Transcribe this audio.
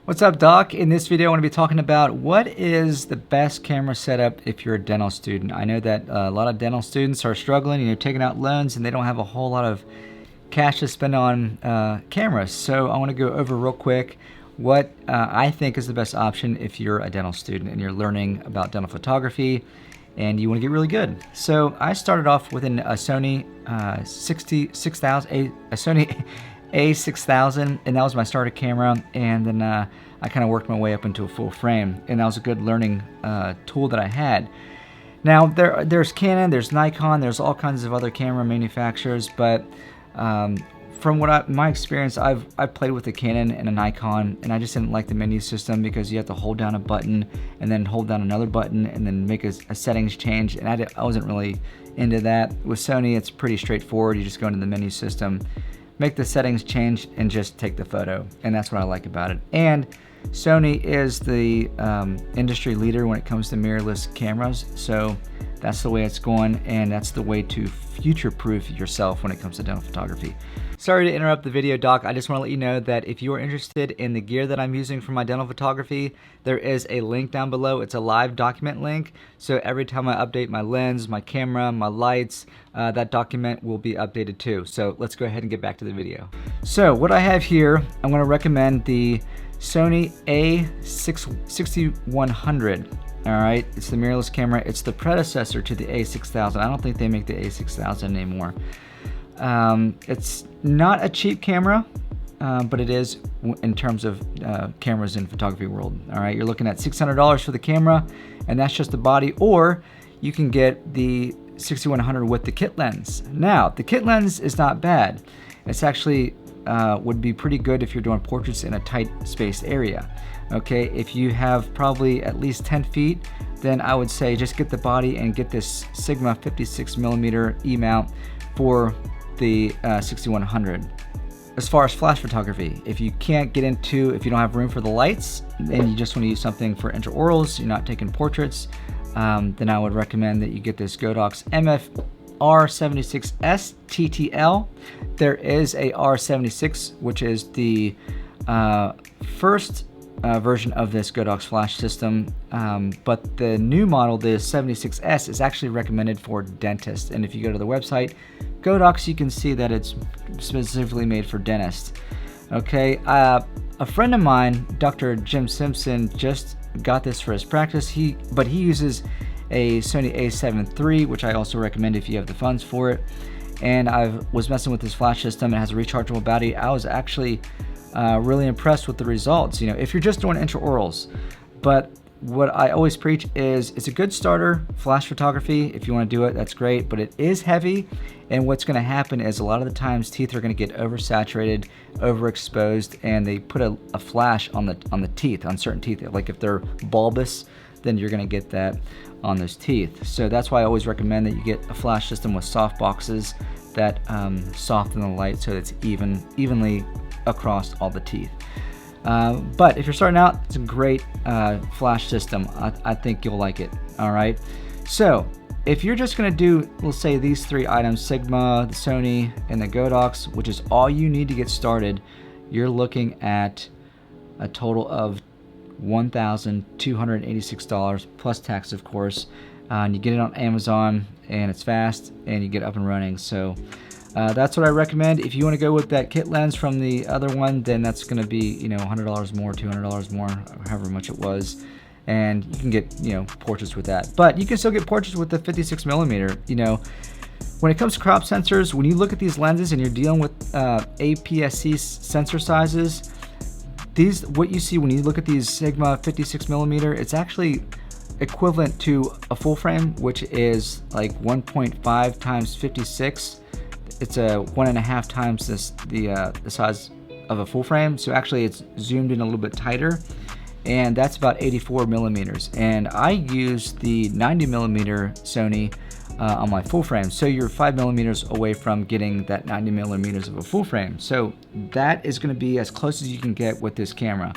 What's up, Doc? In this video, I want to be talking about what is the best camera setup if you're a dental student. I know that a lot of dental students are struggling, taking out loans, and they don't have a whole lot of cash to spend on cameras. So I want to go over real quick what I think is the best option if you're a dental student and you're learning about dental photography and you want to get really good. So I started off with a Sony 6000, a Sony A6000, and that was my starter camera, and then I kind of worked my way up into a full frame, and that was a good learning tool that I had. Now there's Canon, there's Nikon, there's all kinds of other camera manufacturers, but from my experience, I've played with a Canon and a Nikon, and I just didn't like the menu system because you have to hold down a button and then hold down another button and then make a settings change, and I wasn't really into that. With Sony, it's pretty straightforward. You just go into the menu system, make the settings change, and just take the photo, and that's what I like about it. And Sony is the industry leader when it comes to mirrorless cameras, so that's the way it's going, and that's the way to future-proof yourself when it comes to dental photography. Sorry to interrupt the video, Doc. I just want to let you know that if you are interested in the gear that I'm using for my dental photography, there is a link down below. It's a live document link, so every time I update my lens, my camera, my lights, that document will be updated too. So let's go ahead and get back to the video. So what I have here, I'm going to recommend the Sony A6100. All right, it's the mirrorless camera. It's the predecessor to the A6000. I don't think they make the A6000 anymore. It's not a cheap camera, but it is in terms of cameras in photography world. All right, you're looking at $600 for the camera, and that's just the body, or you can get the 6100 with the kit lens. Now, the kit lens is not bad. It's actually would be pretty good if you're doing portraits in a tight spaced area. Okay, if you have probably at least 10 feet, then I would say just get the body and get this Sigma 56mm E-mount for the 6100. As far as flash photography, if you don't have room for the lights and you just want to use something for intraorals, you're not taking portraits, then I would recommend that you get this Godox R76S TTL. There is a R76, which is the first version of this Godox flash system, but the new model, the 76S, is actually recommended for dentists. And if you go to the website Godox, you can see that it's specifically made for dentists. Okay, a friend of mine, Dr. Jim Simpson, just got this for his practice. But he uses a Sony A7 III, which I also recommend if you have the funds for it. And I was messing with this flash system. It has a rechargeable battery. I was actually really impressed with the results, if you're just doing intraorals. But what I always preach is it's a good starter flash photography. If you want to do it, that's great, but it is heavy, and what's going to happen is a lot of the times teeth are going to get oversaturated, overexposed, and they put a flash on the teeth, on certain teeth. Like if they're bulbous, then you're going to get that on those teeth. So that's why I always recommend that you get a flash system with soft boxes that soften the light so it's evenly across all the teeth. But if you're starting out, it's a great flash system. I think you'll like it. All right. So if you're just going to do, let's say, these three items, Sigma, the Sony, and the Godox, which is all you need to get started, you're looking at a total of $1,286 plus tax, of course. And you get it on Amazon, and it's fast, and you get up and running. So that's what I recommend. If you want to go with that kit lens from the other one, then that's going to be $100 more, $200 more, however much it was, and you can get portraits with that. But you can still get portraits with the 56mm. When it comes to crop sensors, when you look at these lenses and you're dealing with APS-C sensor sizes, what you see when you look at these Sigma 56mm, it's actually equivalent to a full frame, which is like 1.5 times 56. It's a 1.5 times the size of a full frame. So actually it's zoomed in a little bit tighter, and that's about 84 millimeters. And I use the 90mm Sony on my full frame. So you're 5 millimeters away from getting that 90 millimeters of a full frame. So that is going to be as close as you can get with this camera.